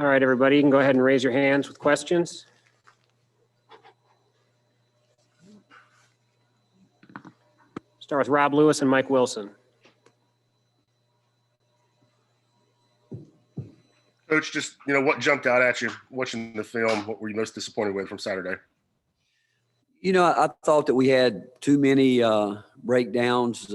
All right, everybody, you can go ahead and raise your hands with questions. Start with Rob Lewis and Mike Wilson. Coach, just, what jumped out at you watching the film? What were you most disappointed with from Saturday? I thought that we had too many breakdowns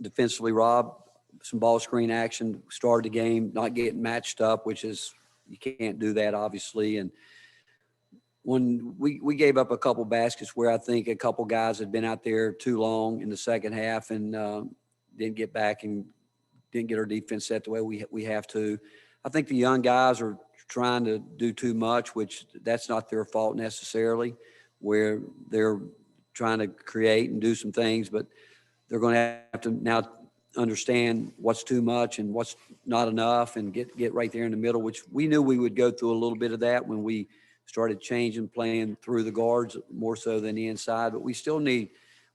defensively, Rob. Some ball screen action, started the game, not getting matched up, which is, you can't do that, obviously. And when we gave up a couple baskets where I think a couple guys had been out there too long in the second half and didn't get back and didn't get our defense set the way we have to. I think the young guys are trying to do too much, which that's not their fault necessarily, where they're trying to create and do some things, but they're going to have to now understand what's too much and what's not enough and get right there in the middle, which we knew we would go through a little bit of that when we started changing, playing through the guards more so than the inside. But we still need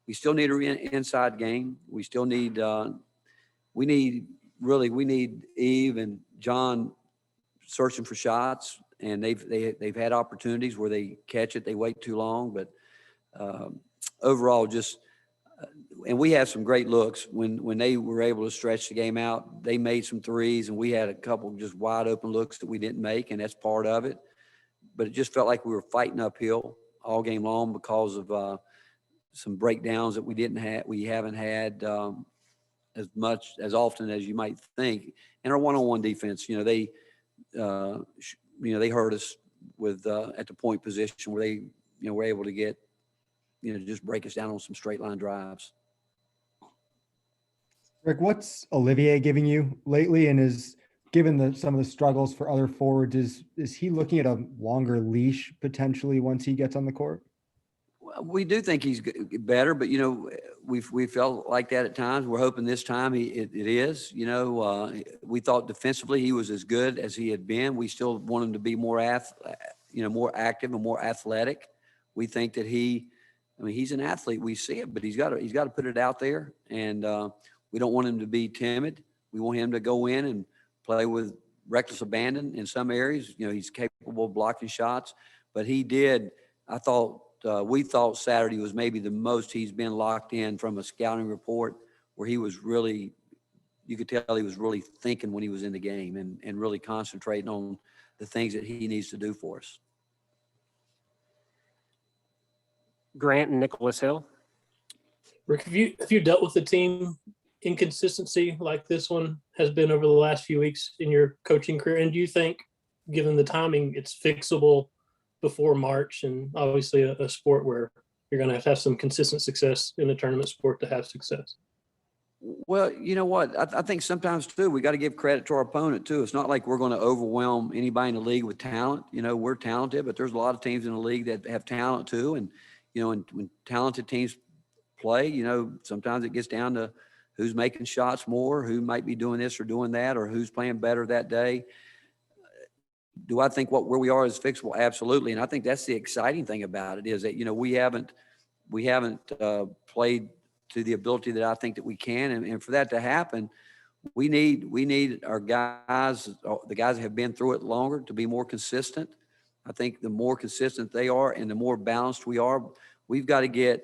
an inside game. We still need we need Eve and John searching for shots, and they've had opportunities where they catch it, they wait too long, but overall just and we had some great looks when they were able to stretch the game out. They made some threes, and we had a couple just wide open looks that we didn't make, and that's part of it. But it just felt like we were fighting uphill all game long because of some breakdowns that we haven't had as often as you might think. And our one-on-one defense, they hurt us with at the point position where they were able to get just break us down on some straight line drives. Rick, what's Olivier giving you lately, and is given some of the struggles for other forwards, is he looking at a longer leash potentially once he gets on the court? We do think he's better, but we felt like that at times. We're hoping this time it is. We thought defensively he was as good as he had been. We still want him to be more more active and more athletic. We think that he's an athlete. We see it, but he's got to put it out there, and we don't want him to be timid. We want him to go in and play with reckless abandon in some areas. He's capable of blocking shots, but he did. We thought Saturday was maybe the most he's been locked in from a scouting report, where he was really, you could tell he was really thinking when he was in the game and really concentrating on the things that he needs to do for us. Grant and Nicholas Hill. Rick, have you dealt with the team inconsistency like this one has been over the last few weeks in your coaching career? And do you think, given the timing, it's fixable before March, and obviously a sport where you're going to have some consistent success in a tournament sport to have success? Well, you know what? I think sometimes too, we got to give credit to our opponent too. It's not like we're going to overwhelm anybody in the league with talent. We're talented, but there's a lot of teams in the league that have talent too. And, when talented teams play, sometimes it gets down to who's making shots more, who might be doing this or doing that, or who's playing better that day. Do I think where we are is fixable? Absolutely. And I think that's the exciting thing about it, is that, we haven't played to the ability that I think that we can. And for that to happen, we need our guys, the guys that have been through it longer, to be more consistent. I think the more consistent they are and the more balanced we are, we've got to get,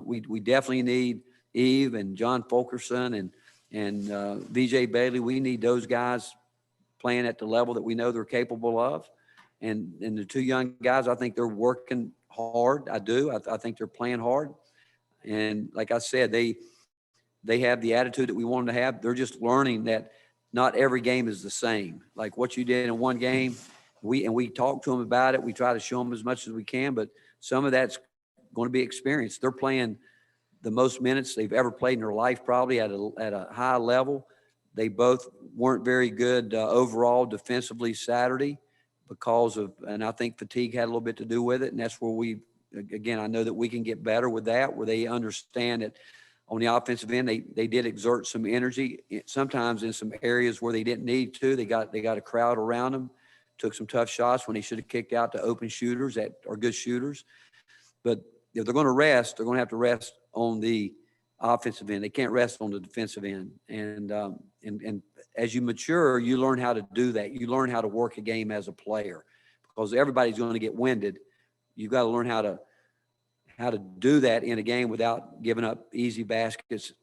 we definitely need Eve and John Fulkerson and VJ Bailey. We need those guys playing at the level that we know they're capable of. And the two young guys, I think they're working hard. I do. I think they're playing hard. And like I said, they have the attitude that we want them to have. They're just learning that not every game is the same. Like what you did in one game, we talk to them about it. We try to show them as much as we can, but some of that's going to be experience. They're playing the most minutes they've ever played in their life, probably at a high level. They both weren't very good overall defensively Saturday because of, and I think fatigue had a little bit to do with it. And that's where I know that we can get better with that, where they understand that on the offensive end, they did exert some energy, sometimes in some areas where they didn't need to. They got a crowd around them, took some tough shots when they should have kicked out to open shooters that are good shooters. But if they're going to rest, they're going to have to rest on the offensive end. They can't rest on the defensive end. And and as you mature, you learn how to do that. You learn how to work a game as a player, because everybody's going to get winded. You've got to learn how to do that in a game without giving up easy baskets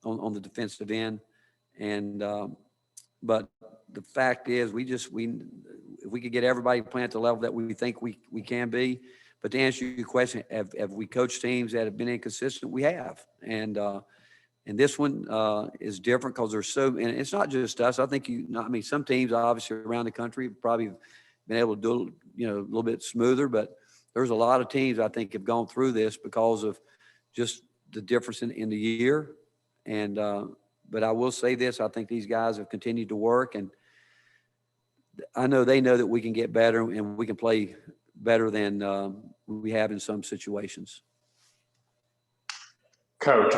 on the defensive end. And but the fact is, if we could get everybody playing at the level that we think we can be. But to answer your question, have we coached teams that have been inconsistent? We have. And this one is different because there's and it's not just us. I think some teams obviously around the country have probably been able to do a little bit smoother, but there's a lot of teams I think have gone through this because of just the difference in the year. And but I will say this: I think these guys have continued to work, and I know they know that we can get better and we can play better than we have in some situations. Coach,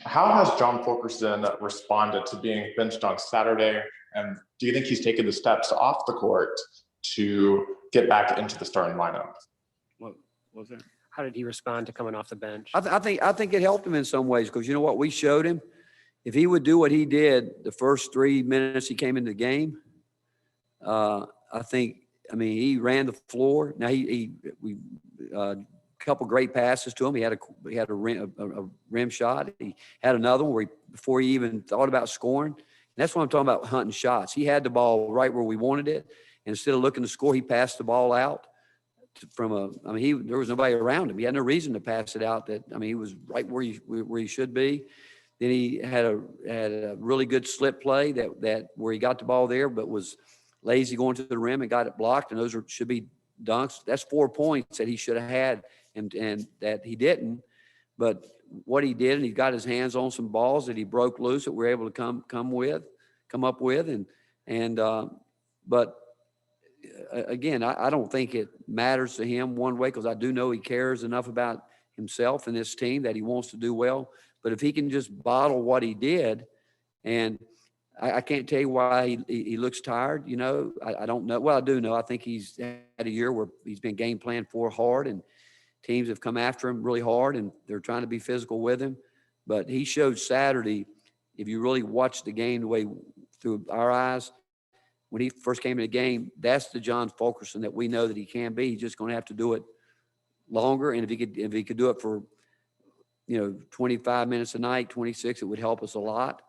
how has John Fulkerson responded to being benched on Saturday? And do you think he's taken the steps off the court to get back into the starting lineup? What was that? How did he respond to coming off the bench? I think it helped him in some ways, because you know what, we showed him, if he would do what he did the first 3 minutes he came into the game, he ran the floor. Now we couple great passes to him. He had a rim shot. He had another one before he even thought about scoring. And that's what I'm talking about, hunting shots. He had the ball right where we wanted it. And instead of looking to score, he passed the ball out there was nobody around him. He had no reason to pass it out. He was right where he should be. Then he had a really good slip play that where he got the ball there, but was lazy going to the rim and got it blocked. And those should be dunks. That's 4 points that he should have had and that he didn't. But what he did, and he got his hands on some balls that he broke loose that we're able to come up with. But again, I don't think it matters to him one way, because I do know he cares enough about himself and this team that he wants to do well. But if he can just bottle what he did, and I can't tell you why he looks tired. I don't know. Well, I do know. I think he's had a year where he's been game planned for hard, and teams have come after him really hard, and they're trying to be physical with him. But he showed Saturday, if you really watch the game the way through our eyes, when he first came in the game, that's the John Fulkerson that we know that he can be. He's just going to have to do it longer. And if he could do it for, 25 minutes a night, 26, it would help us a lot.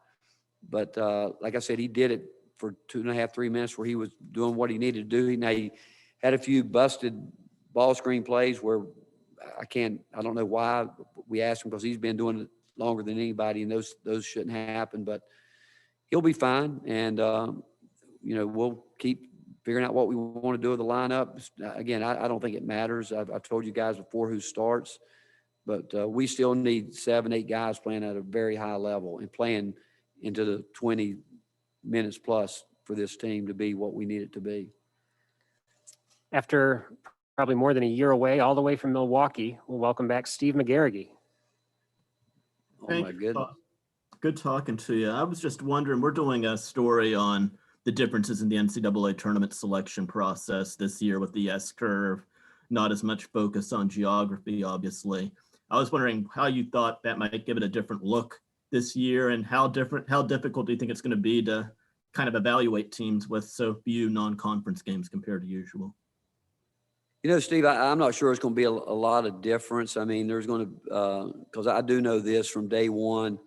But like I said, he did it for 2.5, 3 minutes where he was doing what he needed to do. He had a few busted ball screen plays where I don't know why we asked him, because he's been doing it longer than anybody, and those shouldn't happen. But he'll be fine, and we'll keep figuring out what we want to do with the lineup. Again, I don't think it matters. I've told you guys before who starts, but we still need 7, 8 guys playing at a very high level and playing into the 20 minutes plus for this team to be what we need it to be. After probably more than a year away, all the way from Milwaukee, we'll welcome back Steve McGarrigy. Oh, my goodness. Good talking to you. I was just wondering, we're doing a story on the differences in the NCAA tournament selection process this year with the S-curve, not as much focus on geography, obviously. I was wondering how you thought that might give it a different look this year, and how difficult do you think it's going to be to kind of evaluate teams with so few non-conference games compared to usual? Steve, I'm not sure it's going to be a lot of difference. There's going to, because I do know this from day one,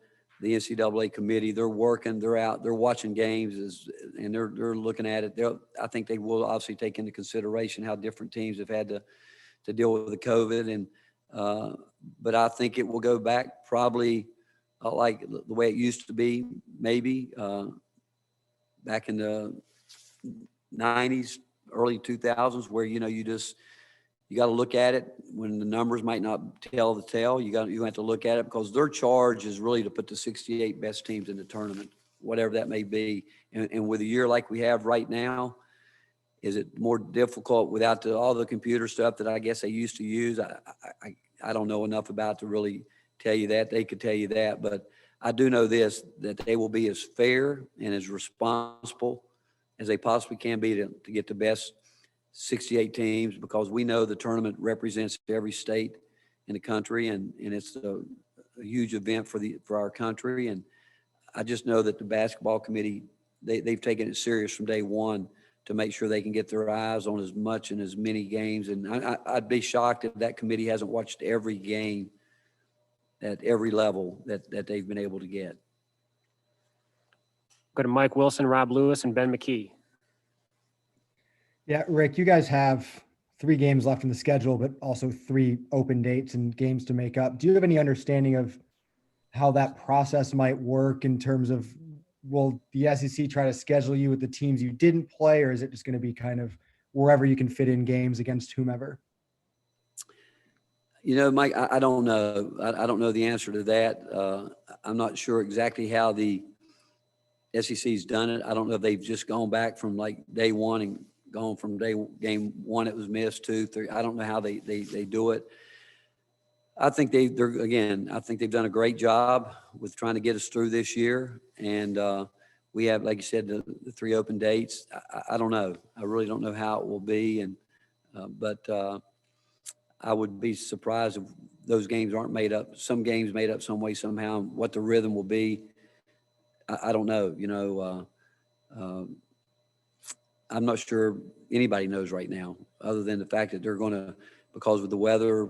the NCAA committee, they're working, they're out, they're watching games, and they're looking at it. I think they will obviously take into consideration how different teams have had to deal with the COVID. But I think it will go back probably like the way it used to be, maybe back in the 90s, early 2000s, where, you got to look at it when the numbers might not tell the tale. You have to look at it, because their charge is really to put the 68 best teams in the tournament, whatever that may be. And with a year like we have right now, is it more difficult without all the computer stuff that I guess they used to use? I don't know enough about to really tell you that. They could tell you that, but I do know this, that they will be as fair and as responsible as they possibly can be to get the best 68 teams, because we know the tournament represents every state in the country, and it's a huge event for our country. And I just know that the basketball committee, they've taken it serious from day one to make sure they can get their eyes on as much and as many games. And I'd be shocked if that committee hasn't watched every game at every level that they've been able to get. Go to Mike Wilson, Rob Lewis, and Ben McKee. Yeah, Rick, you guys have 3 games left in the schedule, but also 3 open dates and games to make up. Do you have any understanding of how that process might work in terms of, will the SEC try to schedule you with the teams you didn't play, or is it just going to be kind of wherever you can fit in games against whomever? You know, Mike, I don't know. I don't know the answer to that. I'm not sure exactly how the SEC's done it. I don't know if they've just gone back from like day one and gone from game 1 it was missed, 2, 3. I don't know how they do it. I think I think they've done a great job with trying to get us through this year. And we have, like you said, the 3 open dates. I don't know. I really don't know how it will be. And but I would be surprised if those games aren't made up. Some games made up some way, somehow. What the rhythm will be, I don't know. You know, I'm not sure anybody knows right now, other than the fact that they're going to, because of the weather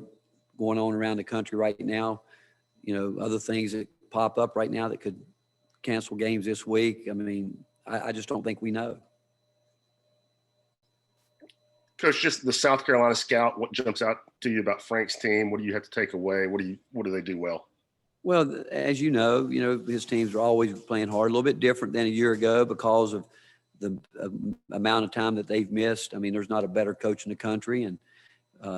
going on around the country right now, you know, other things that pop up right now that could cancel games this week. I mean, I just don't think we know. Coach, just the South Carolina scout, what jumps out to you about Frank's team? What do you have to take away? What do they do well? Well, as you know, his teams are always playing hard, a little bit different than a year ago because of the amount of time that they've missed. I mean, there's not a better coach in the country, and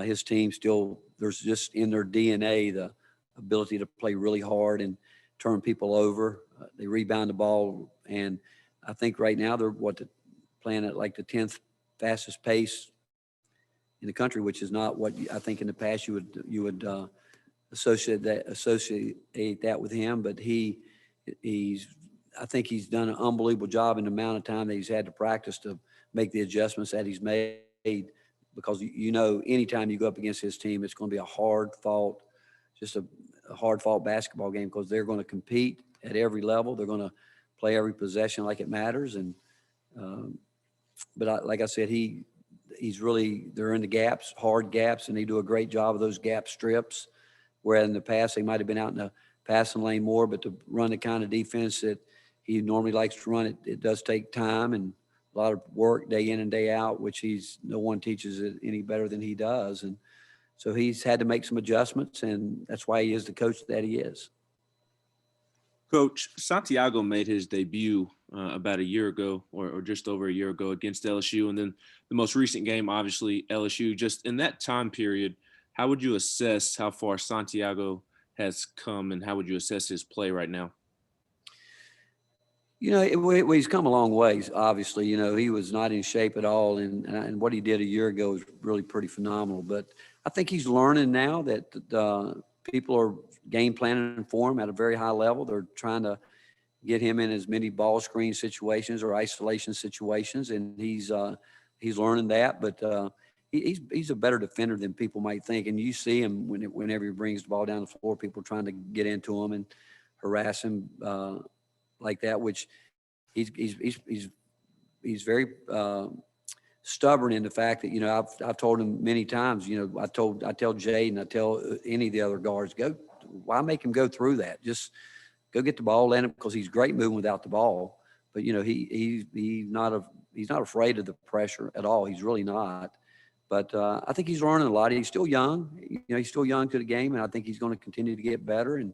his team still, there's just in their DNA the ability to play really hard and turn people over. They rebound the ball, and I think right now they're playing at like the 10th fastest pace in the country, which is not what I think in the past you would associate that with him. But I think he's done an unbelievable job in the amount of time that he's had to practice to make the adjustments that he's made. Because anytime you go up against his team, it's going to be a hard-fought basketball game, because they're going to compete at every level. They're going to play every possession like it matters. And like I said, they're in the gaps, hard gaps, and they do a great job of those gap strips. Where in the past they might have been out in the passing lane more, but to run the kind of defense that he normally likes to run, it does take time and a lot of work day in and day out, which no one teaches it any better than he does. And so he's had to make some adjustments, and that's why he is the coach that he is. Coach, Santiago made his debut about a year ago or just over a year ago against LSU. And then the most recent game, obviously, LSU. Just in that time period, how would you assess how far Santiago has come, and how would you assess his play right now? He's come a long ways, obviously. He was not in shape at all, and what he did a year ago was really pretty phenomenal. But I think he's learning now that people are game planning for him at a very high level. They're trying to get him in as many ball screen situations or isolation situations, and he's learning that. But he's a better defender than people might think, and you see him whenever he brings the ball down the floor, people trying to get into him and harass him like that. Which he's very stubborn in the fact that I've told him many times. I tell Jaden, I tell any of the other guards, why make him go through that? Just go get the ball, let him, because he's great moving without the ball. But he's not afraid of the pressure at all. He's really not. But I think he's learning a lot. He's still young. He's still young to the game, and I think he's going to continue to get better. And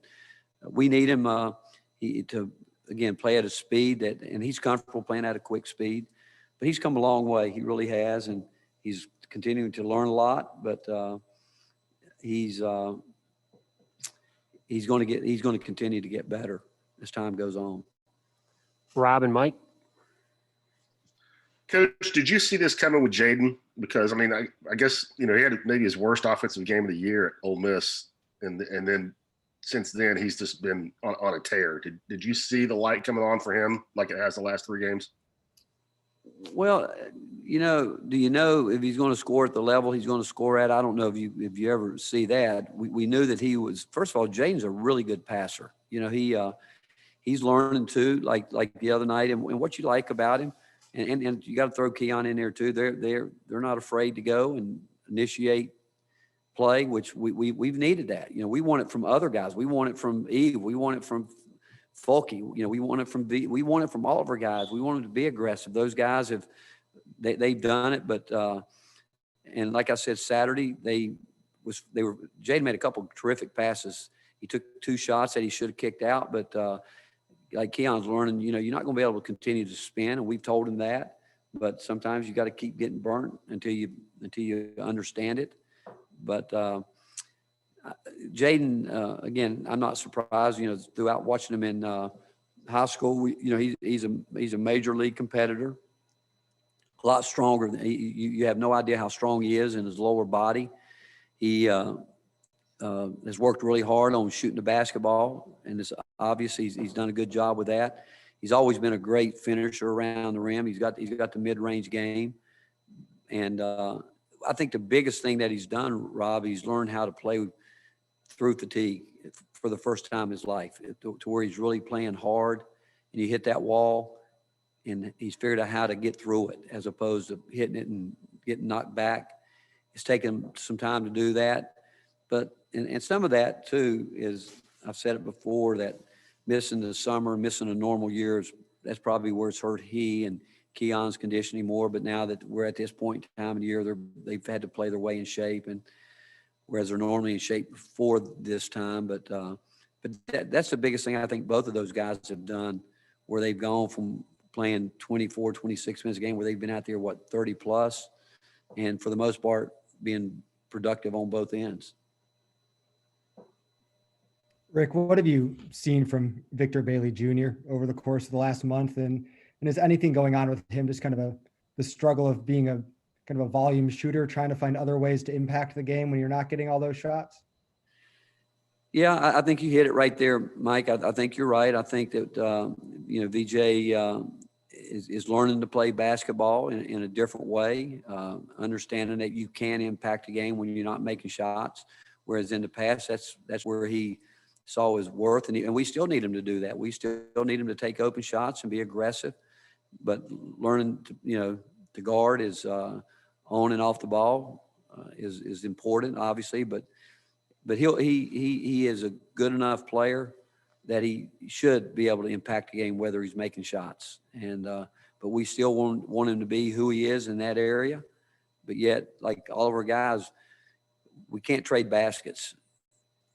we need him to again play at a speed and he's comfortable playing at a quick speed. But he's come a long way. He really has, and he's continuing to learn a lot. But he's going to continue to get better as time goes on. Rob and Mike. Coach, did you see this coming with Jaden? Because I guess he had maybe his worst offensive game of the year at Ole Miss, and then since then he's just been on a tear. Did you see the light coming on for him like it has the last 3 games? Well, do you know if he's going to score at the level he's going to score at? I don't know if you ever see that. We knew that he was, first of all, Jaden's a really good passer. He he's learning too, like the other night, and what you like about him. And you got to throw Keon in there too. They're not afraid to go and initiate play, which we've needed that. You know, we want it from other guys. We want it from Eve. We want it from Fulke. You know, we want it from all of our guys. We want them to be aggressive. Those guys they've done it, but and like I said, Saturday Jaden made a couple of terrific passes. He took 2 shots that he should have kicked out, but like Keon's learning, you know, you're not going to be able to continue to spin, and we've told him that. But sometimes you got to keep getting burnt until you understand it. But Jaden, again, I'm not surprised. You know, throughout watching him in high school, he's a major league competitor. A lot stronger than you have no idea how strong he is in his lower body. He has worked really hard on shooting the basketball, and it's obvious he's done a good job with that. He's always been a great finisher around the rim. He's got the mid-range game, and I think the biggest thing that he's done, Rob, he's learned how to play through fatigue for the first time in his life, to where he's really playing hard, and you hit that wall, and he's figured out how to get through it as opposed to hitting it and getting knocked back. It's taken him some time to do that. But and some of that too is, I've said it before, that missing the summer, missing a normal year, that's probably where it's hurt he and Keon's conditioning more. But now that we're at this point in time of the year, they've had to play their way in shape, and whereas they're normally in shape before this time. But that's the biggest thing I think both of those guys have done, where they've gone from playing 24, 26 minutes a game, where they've been out there, 30 plus, and for the most part being productive on both ends. Rick, what have you seen from Victor Bailey Jr. over the course of the last month? And is anything going on with him, just kind of the struggle of being a kind of a volume shooter, trying to find other ways to impact the game when you're not getting all those shots? Yeah, I think you hit it right there, Mike. I think you're right. I think that, VJ is learning to play basketball in a different way, understanding that you can impact a game when you're not making shots, whereas in the past, that's where he saw his worth, and we still need him to do that. We still need him to take open shots and be aggressive, but learning to guard is on and off the ball is important, obviously, but he is a good enough player that he should be able to impact the game whether he's making shots. And but we still want him to be who he is in that area. But yet, like all of our guys, we can't trade baskets.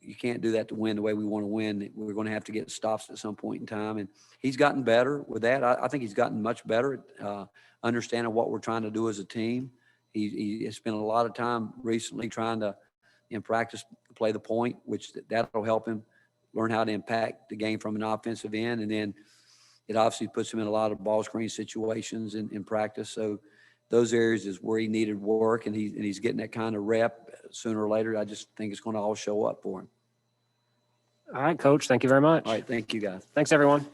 You can't do that to win the way we want to win. We're going to have to get stops at some point in time. And he's gotten better with that. I think he's gotten much better at understanding what we're trying to do as a team. He has spent a lot of time recently trying to, in practice, play the point, which that'll help him learn how to impact the game from an offensive end. And then it obviously puts him in a lot of ball screen situations in practice. So those areas is where he needed work, and he's getting that kind of rep sooner or later. I just think it's going to all show up for him. All right, Coach. Thank you very much. All right. Thank you, guys. Thanks, everyone.